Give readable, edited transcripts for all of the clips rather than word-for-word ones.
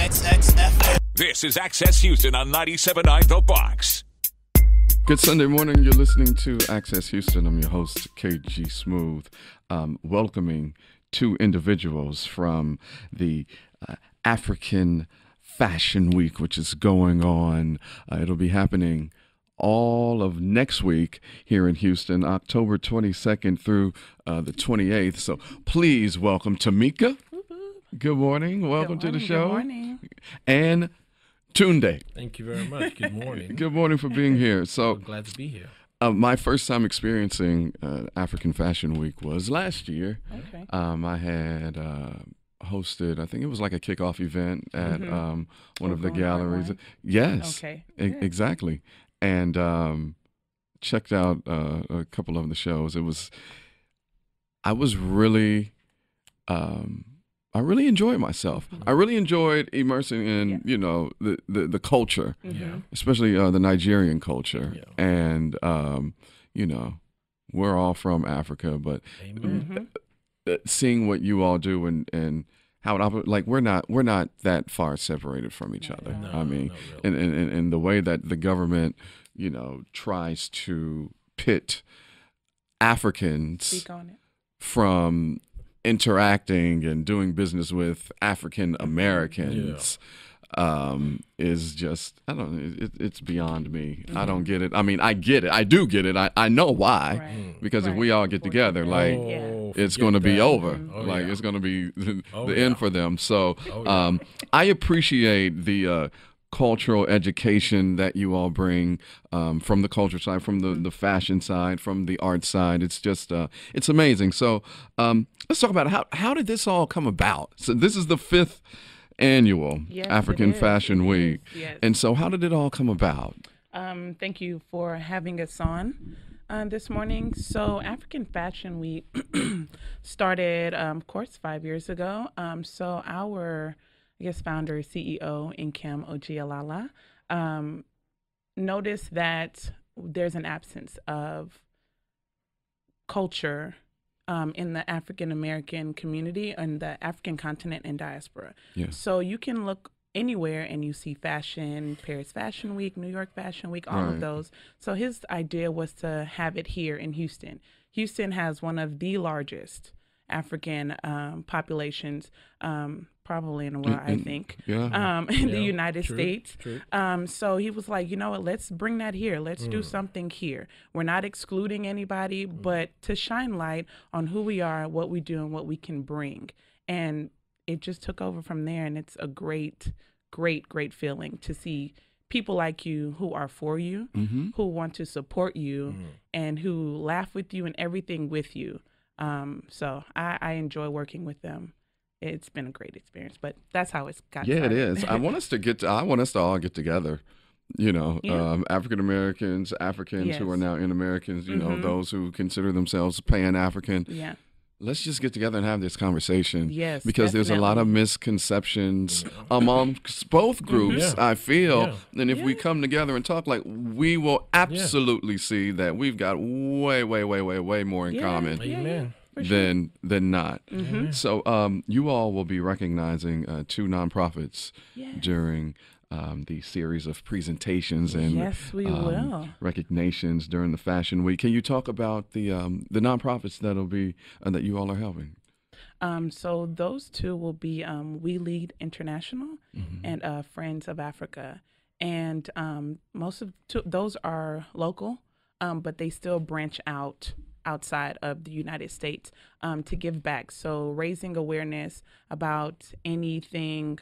This is Access Houston on 97.9 The Box. Good Sunday morning. You're listening to Access Houston. I'm your host, KG Smooth, welcoming two individuals from the African Fashion Week, which is going on. It'll be happening all of next week here in Houston, October 22nd through the 28th. So please welcome Tameka. Good morning. Welcome to the show. Good morning. And Tunde. Thank you very much. Good morning. Good morning for being here. So I'm glad to be here. My first time experiencing African Fashion Week was last year. Okay. I had hosted, I think it was like a kickoff event at one of the galleries. Yes. Okay. Exactly. And checked out a couple of the shows. I really enjoyed myself. I really enjoyed immersing in, the culture, especially the Nigerian culture. Yeah. And, we're all from Africa, but seeing what you all do and how it operates, like we're not that far separated from each other. No, I mean, not really. and the way that the government, tries to pit Africans Speak on it. from interacting and doing business with African Americans is just, I don't know, it's beyond me. I don't get it. I mean, I get it. I do get it. I know why. Right. Because if we all get together, like, it's going to be over. It's going to be the end for them. So I appreciate the cultural education that you all bring from the culture side, from the fashion side, from the art side. It's just, it's amazing. So let's talk about how did this all come about? So this is the 5th annual African Fashion Week. Yes. And so how did it all come about? Thank you for having us on this morning. So African Fashion Week started, of course, 5 years ago. So our founder, CEO, Nkem Ojialala, noticed that there's an absence of culture in the African American community and the African continent and diaspora. Yeah. So you can look anywhere and you see fashion, Paris Fashion Week, New York Fashion Week, all of those. So his idea was to have it here in Houston. Houston has one of the largest African populations, probably in the world, I think, in the United States. True. So he was like, you know what, let's bring that here. Let's do something here. We're not excluding anybody, but to shine light on who we are, what we do, and what we can bring. And it just took over from there. And it's a great, great, great feeling to see people like you who are for you, who want to support you, and who laugh with you and everything with you. So I enjoy working with them. It's been a great experience, but that's how it's got started. It is. I want us to all get together, African Americans, Africans who are now in Americans, those who consider themselves Pan-African. Yeah. Let's just get together and have this conversation. Yes, because there's a lot of misconceptions amongst both groups, I feel. Yeah. And if we come together and talk, like, we will absolutely see that we've got way, way, way, way, way more in common. Amen. Than not. So you all will be recognizing 2 nonprofits during the series of presentations and we will. recognitions during the Fashion Week. Can you talk about the nonprofits that'll be that you all are helping? So those 2 will be We Lead International and Friends of Africa, and most of those are local, but they still branch out outside of the United States to give back. So raising awareness about anything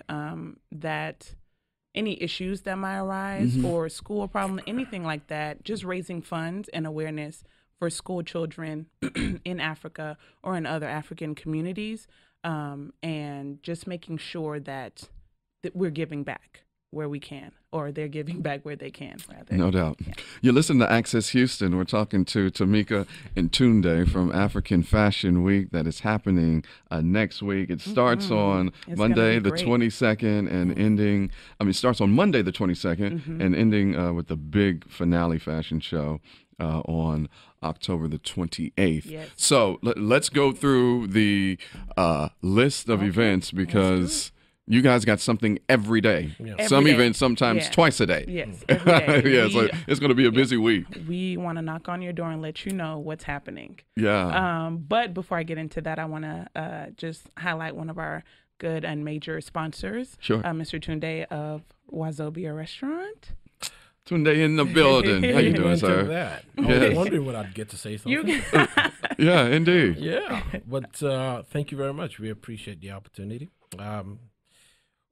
any issues that might arise or school problem, anything like that, just raising funds and awareness for school children in Africa or in other African communities, and just making sure that we're giving back where we can, or they're giving back where they can, rather. No doubt. You listen to Access Houston. We're talking to Tameka and Tunde from African Fashion Week that is happening next week. It starts on Monday the 22nd and ending, starts on Monday the 22nd and ending with the big finale fashion show on October the 28th. Yes. So let's go through the list of events, because You guys got something every day. Yeah. Some Every day. even sometimes Yeah. twice a day. Yes, every day. Yeah, so it's going to be a busy week. We want to knock on your door and let you know what's happening. Yeah. But before I get into that, I want to just highlight one of our good and major sponsors, Sure. Mr. Tunde of Wazobia Restaurant. Tunde in the building. How you doing, Into sir? that. I Yes. was wondering when I'd get to say something. You Yeah, indeed. Yeah, but thank you very much. We appreciate the opportunity.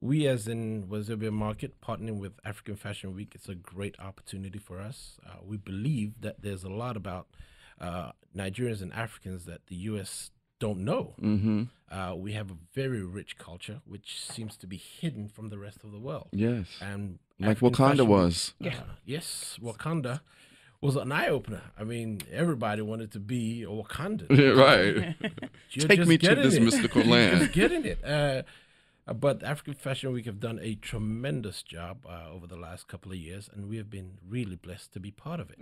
We, as in Wazobia Market, partnering with African Fashion Week, it's a great opportunity for us. We believe that there's a lot about Nigerians and Africans that the U.S. don't know. Mm-hmm. We have a very rich culture, which seems to be hidden from the rest of the world. Yes. And Like African Wakanda Fashion was. Week, yes, Wakanda was an eye-opener. I mean, everybody wanted to be a Wakandan. Yeah, right. You're Take just me to getting this it. mystical You're land. just getting it. But African Fashion Week have done a tremendous job over the last couple of years, and we have been really blessed to be part of it.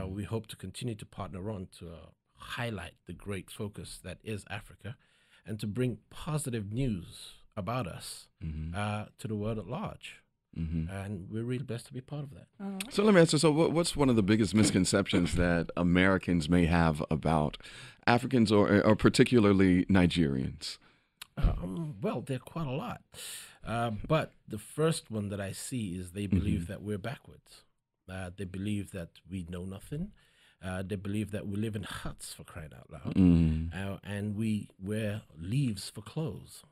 We hope to continue to partner on to highlight the great focus that is Africa and to bring positive news about us to the world at large. And we're really blessed to be part of that. So let me ask you, so what's one of the biggest misconceptions that Americans may have about Africans or particularly Nigerians? Well, there are quite a lot. But the first one that I see is they believe that we're backwards. They believe that we know nothing. They believe that we live in huts, for crying out loud. And we wear leaves for clothes.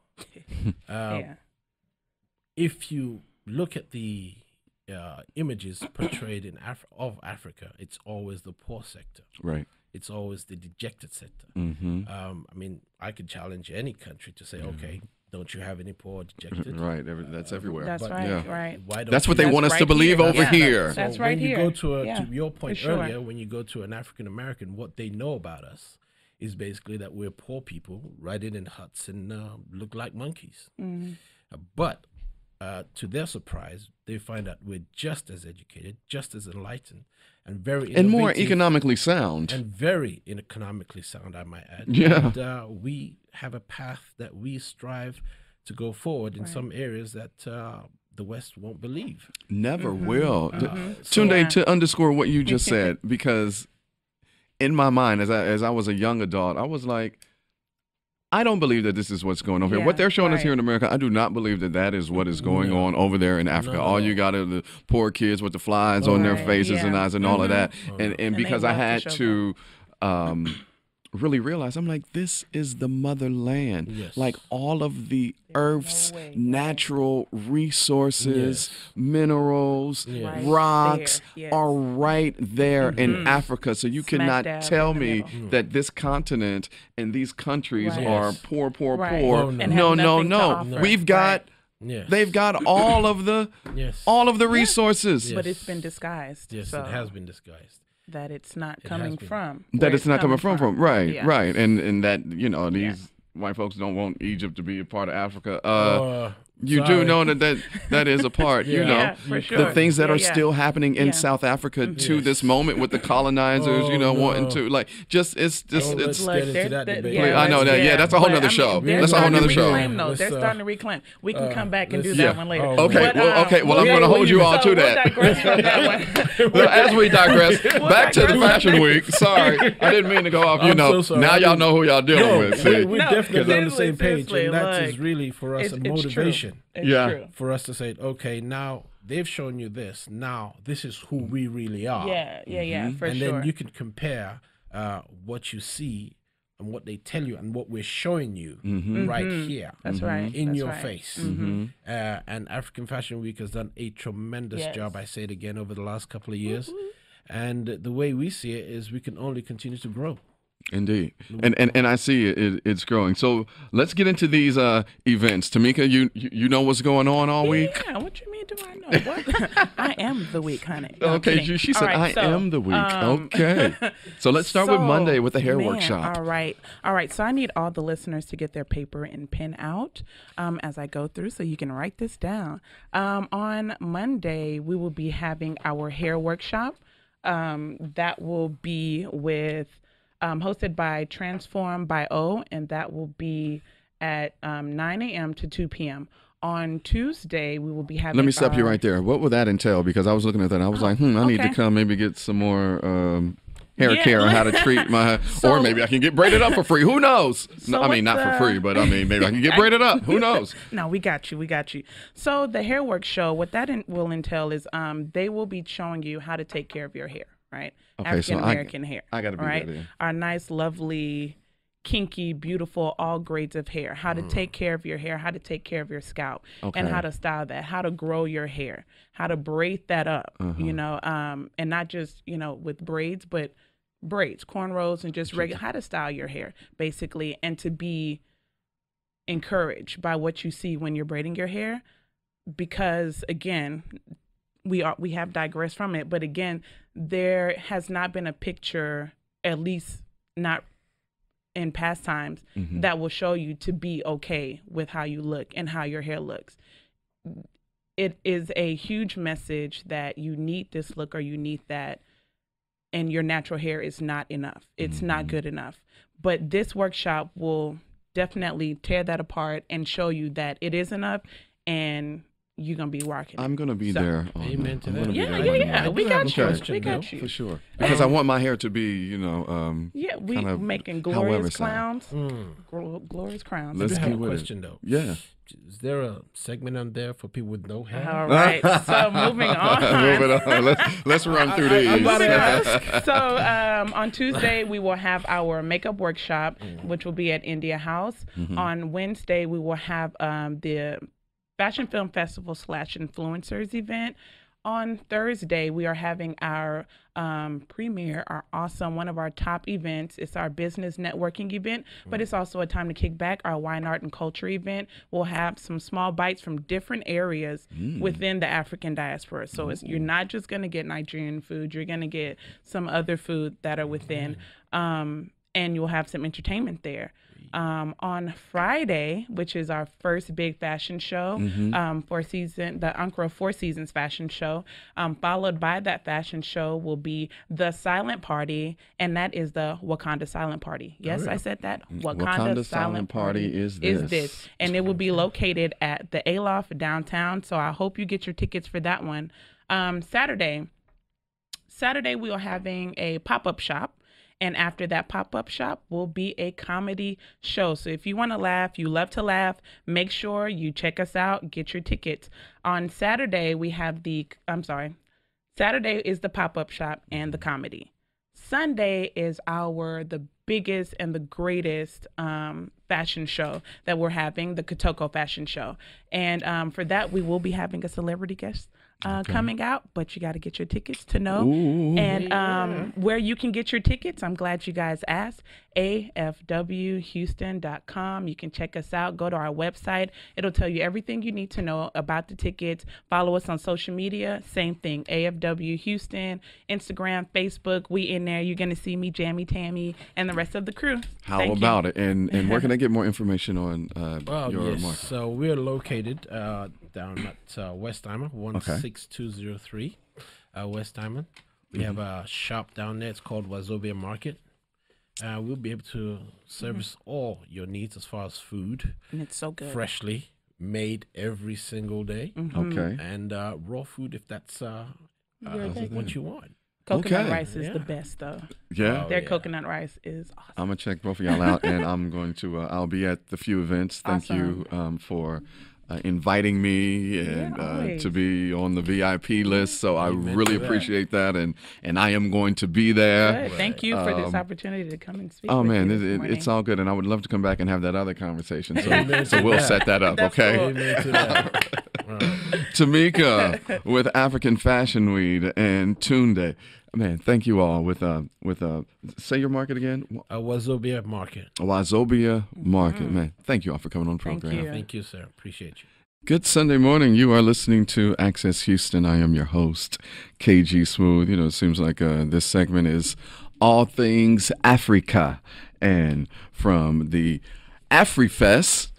If you look at the images portrayed of Africa, it's always the poor sector. Right. It's always the dejected sector. Mm-hmm. I mean, I could challenge any country to say, okay, don't you have any poor dejected? Right. That's everywhere. That's But- right, Yeah. right. Why don't That's what you- they want us to right believe here. over Yeah. here. That's So right when you here. go to Yeah, to your point for sure. earlier, when you go to an African American, what they know about us is basically that we're poor people riding in huts and look like monkeys. But to their surprise, they find out we're just as educated, just as enlightened, and very And more innovative economically sound. and very economically sound, I might add. Yeah. And we have a path that we strive to go forward in some areas that the West won't believe. Never will. So- Tunde, to underscore what you just said, because in my mind, as I was a young adult, I was like, I don't believe that this is what's going on here. Yeah, What they're showing us right. here in America, I do not believe that that is what is going on over there in Africa. No, All no. you got are the poor kids with the flies on their Right, faces and yeah. eyes and all of that. And And they because I love to had show to really realize, I'm like, this is the motherland. Yes. Like all of the Earth's way, right. natural resources, minerals, Yes. rocks There, yes. are right there in Africa. So you Smack cannot dab tell in the me middle. that this continent and these countries Right. are Yes. poor, Right. poor. Oh, no. And No, have no, nothing to no. offer. We've got Yes. they've got all of the Yes. all of the resources. Yeah. But it's been disguised. Yes, so it has been disguised. that it's not It coming has been. from. That where it's not coming from. Right, Yeah. right. And that, these white folks don't want Egypt to be a part of Africa. You do sorry. know that is a part, Yeah. Yeah, for sure. the things that are Yeah, yeah. still happening in Yeah. South Africa to Yes. this moment with the colonizers, Oh, wanting no. to it's Let's it's get into they're- that they're- debate. yeah, I know let's- that. Yeah, that's a whole but, nother I mean, show. they're That's a whole starting to nother show. reclaim those. They're Let's, starting to reclaim. We can come back and do let's- that Yeah. one later. Okay, But, well, okay, well, I'm we'll- gonna hold you on to so that. We'll digress from that one. Well, as we digress, back to the digress. Fashion Week. Sorry, I didn't mean to go off. I'm so sorry. Now I y'all mean, know who y'all dealing No, with. See? we're No, definitely on the same page, seriously, and that is like, really for us a motivation. It's Yeah. true. For us to say, okay, now they've shown you this. Now this is who we really are. Yeah, for and sure. then you can compare what you see and what they tell you and what we're showing you right here That's right. in That's your right. face. Mm-hmm. And African Fashion Week has done a tremendous Yes. job, I say it again, over the last couple of years. And the way we see it is we can only continue to grow. Indeed, and I see it's growing. So let's get into these events. Tameka, you know what's going on all week. Yeah, what you mean do I know? What? I am the week, honey. No, I'm Okay, kidding. she All said, right, I am the week. Okay. So let's start with Monday with the hair workshop. All right. So I need all the listeners to get their paper and pen out as I go through so you can write this down. On Monday, we will be having our hair workshop. That will be with hosted by Transform by O, and that will be at 9 a.m. to 2 p.m. On Tuesday, we will be having. Let me stop you right there. What would that entail? Because I was looking at that, and I was like, I need to come maybe get some more hair care on how to treat my, or maybe I can get braided up for free. Who knows? So I mean, not for free, but I mean, maybe I can get braided up. Who knows? No, we got you. So the Hair Work Show, what that will entail is they will be showing you how to take care of your hair, right? Okay, African-American hair. I got to be right? there. Our nice, lovely, kinky, beautiful, all grades of hair. How to take care of your hair, how to take care of your scalp, and how to style that, how to grow your hair, how to braid that up, you know, and not just, you know, with braids, but braids, cornrows, and just regular, how to style your hair, basically, and to be encouraged by what you see when you're braiding your hair. Because, again, we have digressed from it, but again, there has not been a picture, at least not in past times, that will show you to be okay with how you look and how your hair looks. It is a huge message that you need this look or you need that, and your natural hair is not enough. It's not good enough. But this workshop will definitely tear that apart and show you that it is enough, and you're going to be rocking. I'm going to be there. Amen to that. Yeah. We got you. For sure. Because I want my hair to be, you know, we making glorious clowns. Glorious crowns. Let's have a question, though. Yeah. Is there a segment on there for people with no hair? All right. So moving on. Let's run through these. So on Tuesday, we will have our makeup workshop, which will be at India House. On Wednesday, we will have the Fashion Film Festival / Influencers event. On Thursday, we are having our premiere, our awesome, one of our top events. It's our business networking event, but it's also a time to kick back. Our wine, art, and culture event. We'll have some small bites from different areas within the African diaspora. So you're not just going to get Nigerian food. You're going to get some other food that are within, and you'll have some entertainment there. On Friday, which is our first big fashion show the Ankara Four Seasons fashion show, followed by that fashion show will be the silent party, and that is the Wakanda silent party. Yes, I said that. Wakanda silent party is this. And it will be located at the Aloft downtown, so I hope you get your tickets for that one. Saturday we are having a pop-up shop. And after that pop-up shop will be a comedy show. So if you want to laugh, you love to laugh, make sure you check us out, get your tickets. On Saturday, Saturday is the pop-up shop and the comedy. Sunday is the biggest and the greatest fashion show that we're having, the Kitoko Fashion Show. And for that, we will be having a celebrity guest coming out, but you got to get your tickets to know. And where you can get your tickets, I'm glad you guys asked, AFWHouston.com. You can check us out. Go to our website. It'll tell you everything you need to know about the tickets. Follow us on social media. Same thing, AFW Houston, Instagram, Facebook. We in there. You're going to see me, Jammy Tammy, and the rest of the crew. How about it? And where can I get more information on your market? So we're located down at Westheimer, 16203 Westheimer. We have a shop down there. It's called Wazobia Market. We'll be able to service all your needs as far as food. And it's so good. Freshly made every single day. Okay. And raw food if that's what you want. Coconut rice is the best, though. Yeah. Their coconut rice is awesome. I'm going to check both of y'all out, and I'm going to, I'll be at the few events. Thank you for inviting me and to be on the VIP list. So I really appreciate that, and I am going to be there. Good. Thank you for this opportunity to come and speak. Oh man, it's all good, and I would love to come back and have that other conversation. So we'll set that up, okay? Cool. Tameka with African Fashion Week and Tunde. Man, thank you all with say your market again. Wazobia Market. Wazobia Market, man. Thank you all for coming on the program. Thank you, sir. Appreciate you. Good Sunday morning. You are listening to Access Houston. I am your host, KG Smooth. You know, it seems like this segment is all things Africa, and from the AfriFest,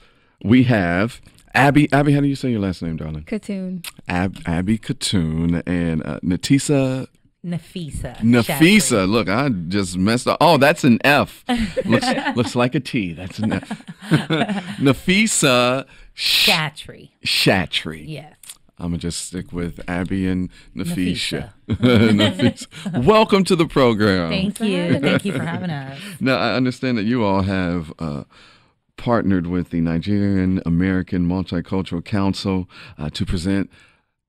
we have Abby, how do you say your last name, darling? Katoon. Abby Katoon and Natisa. Nafisa. Nafisa. Look, I just messed up. Oh, that's an F. looks like a T. That's an F. Nafisa Shatry. Shatry. Yes. I'm going to just stick with Abby and Nafisa. Nafisa. Welcome to the program. Thank you. Thank you for having us. Now, I understand that you all have partnered with the Nigerian-American Multicultural Council to present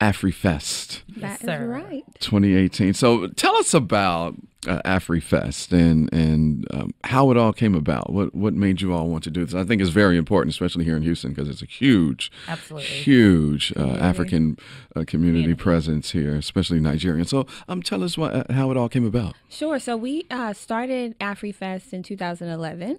AfriFest. Yes, That is right. 2018. So tell us about AfriFest and how it all came about. What made you all want to do this? I think it's very important, especially here in Houston, because it's a huge African community presence here, especially Nigerian. So tell us how it all came about. Sure. So we started AfriFest in 2011.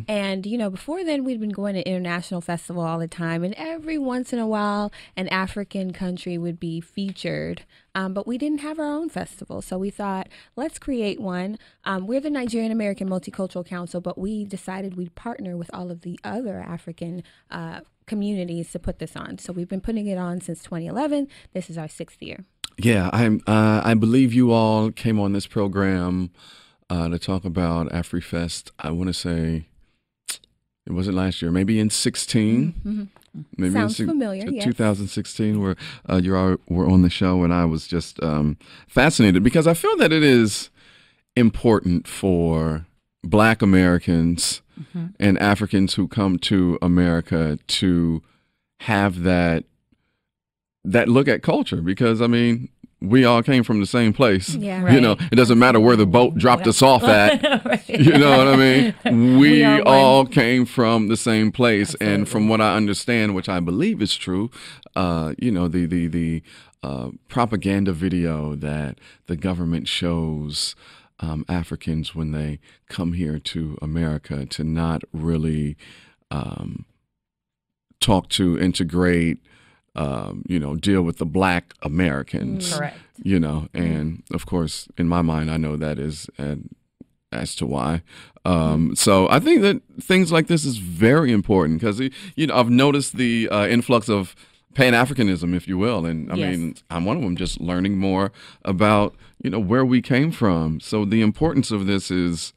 And, before then, we'd been going to international festival all the time. And every once in a while, an African country would be featured. But we didn't have our own festival. So we thought, let's create one. We're the Nigerian-American Multicultural Council, but we decided we'd partner with all of the other African communities to put this on. So we've been putting it on since 2011. This is our 6th year. Yeah, I believe you all came on this program to talk about AfriFest. I want to say it wasn't last year, maybe in 16. Maybe Sounds familiar, yes. 2016, where you all were on the show, and I was just fascinated because I feel that it is important for Black Americans and Africans who come to America to have that look at culture, because I mean, we all came from the same place. Yeah. Right. It doesn't matter where the boat dropped us off at. Right. You know what I mean? We are all came from the same place. Absolutely. And from what I understand, which I believe is true, the propaganda video that the government shows Africans when they come here to America to not really talk to, integrate, deal with the Black Americans. Correct. And of course, in my mind, I know that is as to why. So I think that things like this is very important because, I've noticed the influx of Pan-Africanism, if you will. And I mean, I'm one of them, just learning more about, where we came from. So the importance of this is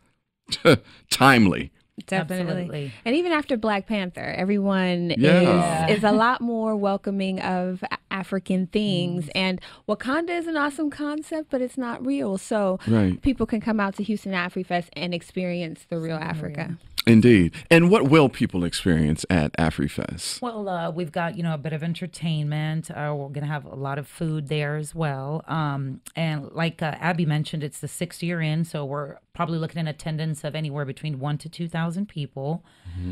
timely. Definitely. Absolutely. And even after Black Panther, everyone Yeah. is a lot more welcoming of African things. And Wakanda is an awesome concept, but it's not real. So Right. people can come out to Houston AfriFest and experience the real Africa. Indeed. And what will people experience at AfriFest? Well, we've got, a bit of entertainment. We're going to have a lot of food there as well. And like Abby mentioned, it's the 6th year in, so we're probably looking at attendance of anywhere between 1,000 to 2,000 people.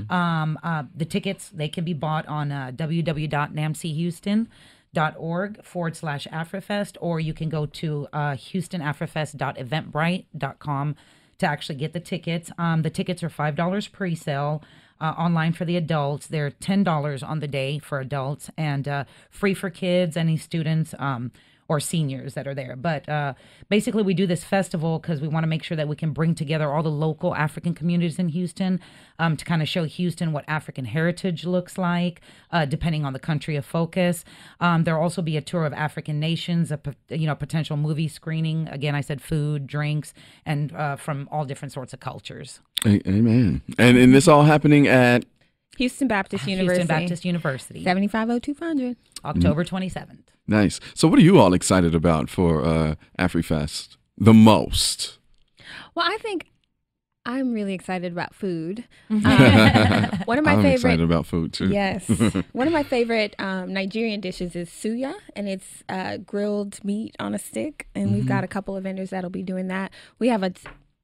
The tickets, they can be bought on www.namchouston.org/AfriFest, or you can go to houstonafrifest.eventbrite.com to actually get the tickets. The tickets are $5 pre-sale. Online for the adults. They're $10 on the day for adults, and free for kids, any students or seniors that are there. But basically, we do this festival because we want to make sure that we can bring together all the local African communities in Houston to kind of show Houston what African heritage looks like, depending on the country of focus. There'll also be a tour of African nations, a potential movie screening. Again, I said food, drinks, and from all different sorts of cultures. Amen. And this all happening at Houston Baptist University. Houston Baptist University. 750200. October 27th. Nice. So what are you all excited about for AfriFest the most? Well, I think I'm really excited about food. One of my I'm favorite. excited about food too. Yes. One of my favorite Nigerian dishes is suya, and it's grilled meat on a stick. And we've got a couple of vendors that'll be doing that. We have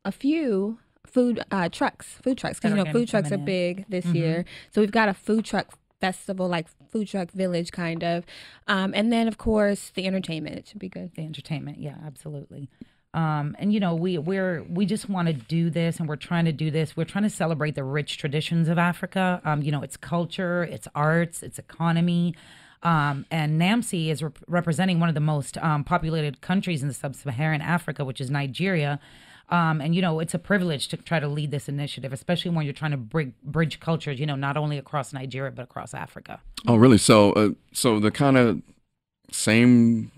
a few food trucks, because food trucks are big this year. So we've got a food truck festival, like food truck village kind of. And then, of course, the entertainment. It should be good. The entertainment, yeah, absolutely. And we just want to do this, and we're trying to do this. We're trying to celebrate the rich traditions of Africa. Its culture, its arts, its economy. And NAMC is representing one of the most populated countries in the sub-Saharan Africa, which is Nigeria. And it's a privilege to try to lead this initiative, especially when you're trying to bridge cultures, not only across Nigeria but across Africa. Oh, really? So the kind of same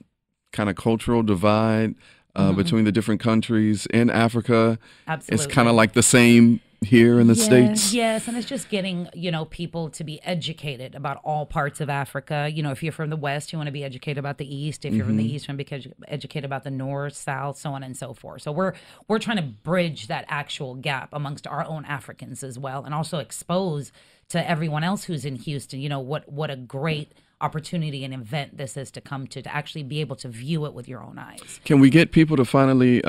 kind of cultural divide between the different countries in Africa. Absolutely. It's kind of like the same here in the States. Yes, and it's just getting, people to be educated about all parts of Africa. If you're from the West, you want to be educated about the East. If you're from the East, you want to be educated about the North, South, so on and so forth. So we're trying to bridge that actual gap amongst our own Africans as well, and also expose to everyone else who's in Houston, what a great opportunity and event this is to come to actually be able to view it with your own eyes. Can we get people to finally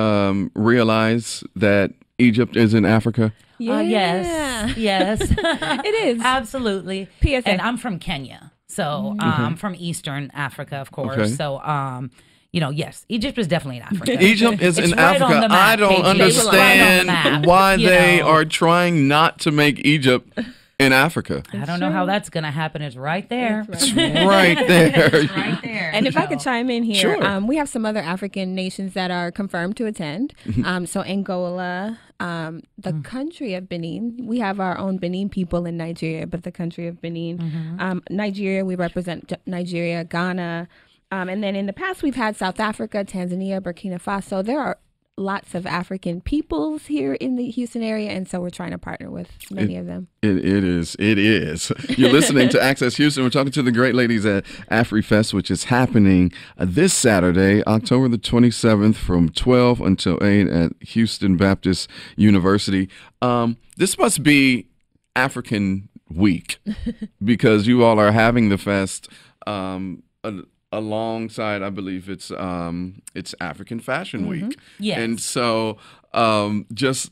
realize that Egypt is in Africa? Yes. It is. Absolutely. PSA. And I'm from Kenya. So I'm from Eastern Africa, of course. Okay. So, yes, Egypt is definitely in Africa. Egypt is It's in right on Africa. the map, I don't KG. It's right on the map, understand why they know. are trying not to make Egypt in Africa. I don't know how that's going to happen. It's right there. It's right there. It's right there. And if I could chime in here, Sure. we have some other African nations that are confirmed to attend. So Angola, the country of Benin. We have our own Benin people in Nigeria, but the country of Benin. Nigeria, we represent Nigeria, Ghana. And then in the past, we've had South Africa, Tanzania, Burkina Faso. There are lots of African peoples here in the Houston area, and so we're trying to partner with many of them. It is. You're listening to Access Houston. We're talking to the great ladies at AfriFest, which is happening this Saturday, October the 27th from 12 until 8 at Houston Baptist University. This must be African Week because you all are having the fest alongside, I believe it's African Fashion Week. Yes. And so just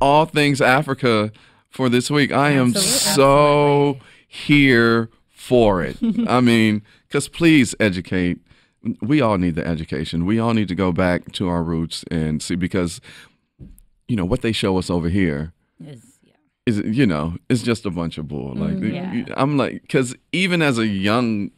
all things Africa for this week. I am so here for it. I mean, because please educate. We all need the education. We all need to go back to our roots and see, because, what they show us over here is it's just a bunch of bull. Like, I'm like, because even as a young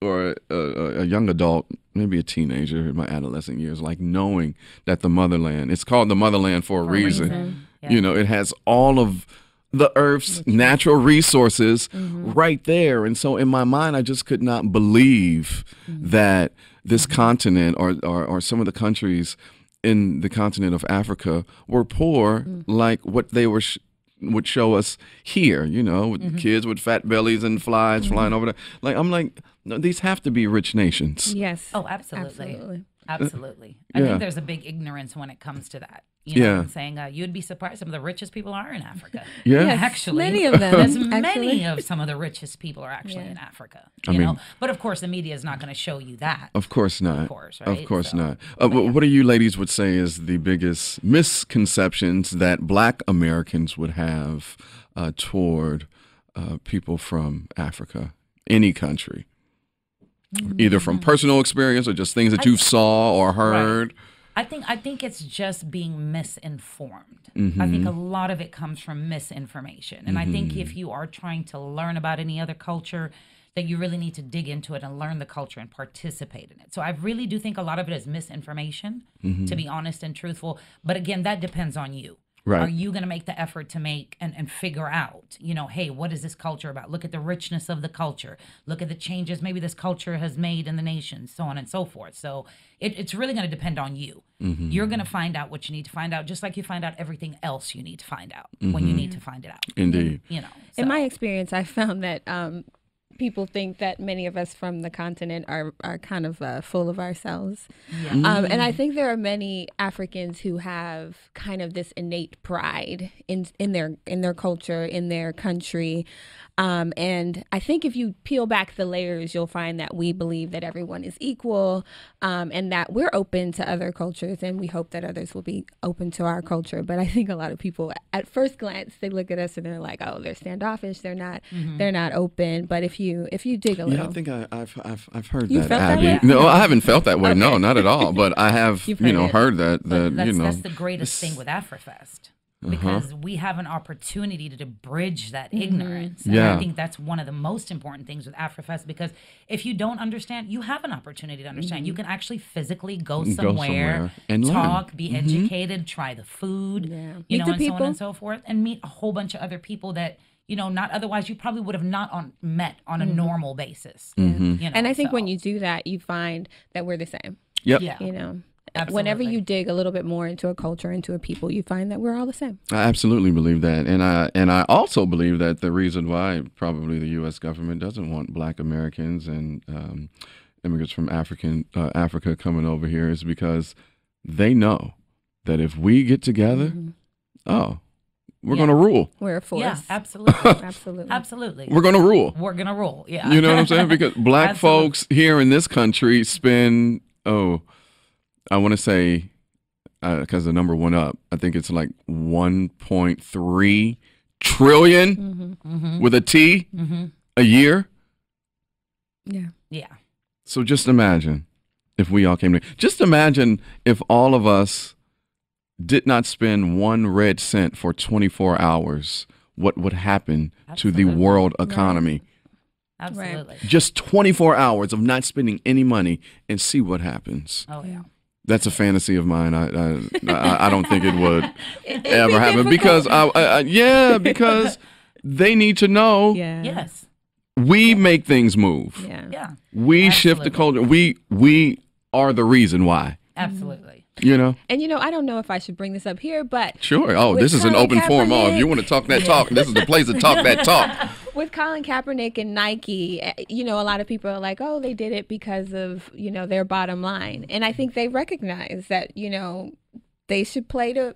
or a young adult, maybe a teenager in my adolescent years, like knowing that the motherland, it's called the motherland for a reason. Yeah. It has all of the earth's natural resources right there. And so in my mind, I just could not believe that this continent or some of the countries in the continent of Africa were poor like what they were would show us here, with kids with fat bellies and flies flying over there. Like, I'm like, no, these have to be rich nations. Yes. Oh, absolutely. Absolutely. I Yeah. think there's a big ignorance when it comes to that. You know Yeah. what I'm saying? You'd be surprised. Some of the richest people are in Africa. Yeah. Yes, Actually. many of them. There's actually. many of some of the richest people are actually in Africa. You know? But of course, the media is not going to show you that. Of course not. Of course, right? Of course So, not. What do you ladies would say is the biggest misconceptions that Black Americans would have toward people from Africa, any country, either from personal experience or just things that you saw or heard? I think it's just being misinformed. I think a lot of it comes from misinformation. And I think if you are trying to learn about any other culture, that you really need to dig into it and learn the culture and participate in it. So I really do think a lot of it is misinformation, to be honest and truthful. But again, that depends on you. Right. Are you going to make the effort to make and figure out, hey, what is this culture about? Look at the richness of the culture. Look at the changes maybe this culture has made in the nation, so on and so forth. So it's really going to depend on you. You're going to find out what you need to find out, just like you find out everything else you need to find out when you need to find it out. Indeed. In my experience, I found that people think that many of us from the continent are kind of full of ourselves. And I think there are many Africans who have kind of this innate pride in their culture, in their country. And I think if you peel back the layers, you'll find that we believe that everyone is equal, and that we're open to other cultures, and we hope that others will be open to our culture. But I think a lot of people, at first glance, they look at us and they're like, "Oh, they're standoffish. They're not open." But if you dig a little, Yeah, I think I've heard You that, felt that Abby. way? No, I haven't felt that way. No, not at all. But I have, You've heard it. heard that That's the greatest thing with AfriFest. Because we have an opportunity to bridge that ignorance. And Yeah. I think that's one of the most important things with AfriFest, because if you don't understand, you have an opportunity to understand. You can actually physically go somewhere and talk, learn. be educated, try the food, Meet and the so on people. and so forth, and meet a whole bunch of other people that, not otherwise you probably would have not met on a normal basis. and I think when you do that, you find that we're the same. Yep. Yeah. whenever you dig a little bit more into a culture, into a people, you find that we're all the same. I absolutely believe that, and I also believe that the reason why probably the U.S. government doesn't want Black Americans and immigrants from Africa coming over here is because they know that if we get together, we're going to rule. We're a force. Yeah, absolutely. Absolutely. We're going to rule. We're going to rule. Yeah. You know what I'm saying? Because Black folks here in this country spend, I want to say, because the number went up, I think it's like 1.3 trillion with a T a year. Yeah. Yeah. So just imagine if we all came together. Just imagine if all of us did not spend 1 red cent for 24 hours, what would happen to the world economy? Right. Absolutely. Just 24 hours of not spending any money and see what happens. Oh, yeah. That's a fantasy of mine. I don't think it would ever happen because because they need to know. Yeah. Yes. We make things move. Yeah. Yeah. We shift the culture. We are the reason why. Absolutely. You know? And, I don't know if I should bring this up here, but... Sure. Oh, this is an Colin open forum. Oh, if you want to talk that talk, this is the place to talk that talk. With Colin Kaepernick and Nike, a lot of people are like, oh, they did it because of, their bottom line. And I think they recognize that, they should play to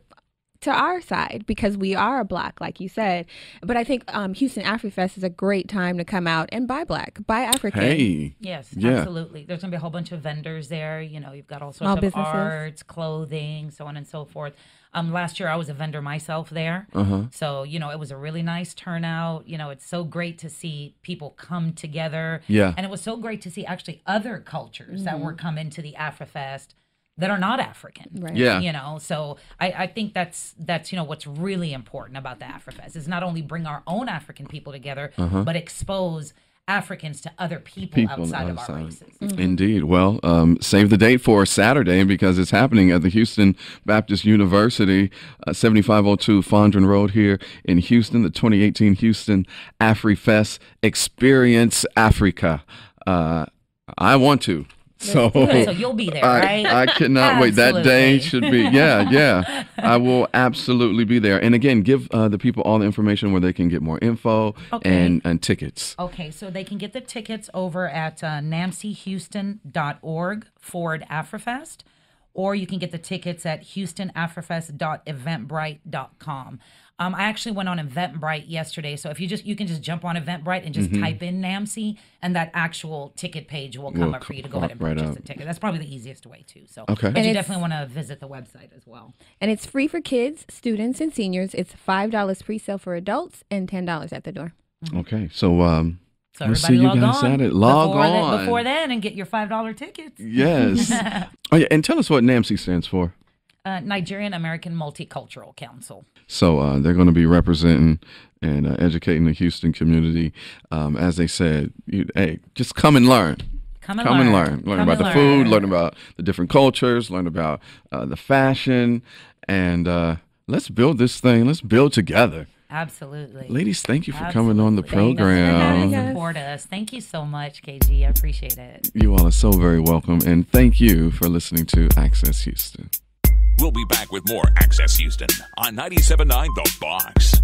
our side because we are Black, like you said. But I think Houston AfriFest is a great time to come out and buy Black, buy African. Hey. Yes, Yeah. absolutely. There's going to be a whole bunch of vendors there. You've got all sorts of businesses. arts, clothing, so on and so forth. Last year I was a vendor myself there. So, it was a really nice turnout. It's so great to see people come together. Yeah. And it was so great to see actually other cultures that were coming to the AfriFest that are not African. Right. Yeah. So I think that's what's really important about the AfriFest is not only bring our own African people together, but expose Africans to other people outside of our races. Indeed. Well, save the date for Saturday because it's happening at the Houston Baptist University, 7502 Fondren Road here in Houston, the 2018 Houston AfriFest Experience Africa. I want to. So you'll be there, right? I cannot wait. That day should be, yeah. I will absolutely be there. And again, give the people all the information where they can get more info and tickets. Okay, so they can get the tickets over at nancyhouston.org/AfriFest, or you can get the tickets at houstonafrifest.eventbrite.com. I actually went on Eventbrite yesterday, so if you can just jump on Eventbrite and just type in NAMC, and that actual ticket page will come up for you to go ahead and purchase the ticket. That's probably the easiest way too. So, but you definitely want to visit the website as well. And it's free for kids, students, and seniors. It's $5 pre-sale for adults and $10 at the door. Okay, so So we'll see everybody you guys Saturday. Log on before then and get your $5 tickets. Yes. Oh yeah, and tell us what NAMC stands for. Nigerian-American Multicultural Council. So they're going to be representing and educating the Houston community. As they said, hey, just come and learn. Come and learn. Learn about the food, learn about the different cultures, learn about the fashion, and let's build this thing. Let's build together. Absolutely. Ladies, thank you for coming on the program. Support us. Thank you so much, KG. I appreciate it. You all are so very welcome, and thank you for listening to Access Houston. We'll be back with more Access Houston on 97.9 The Box.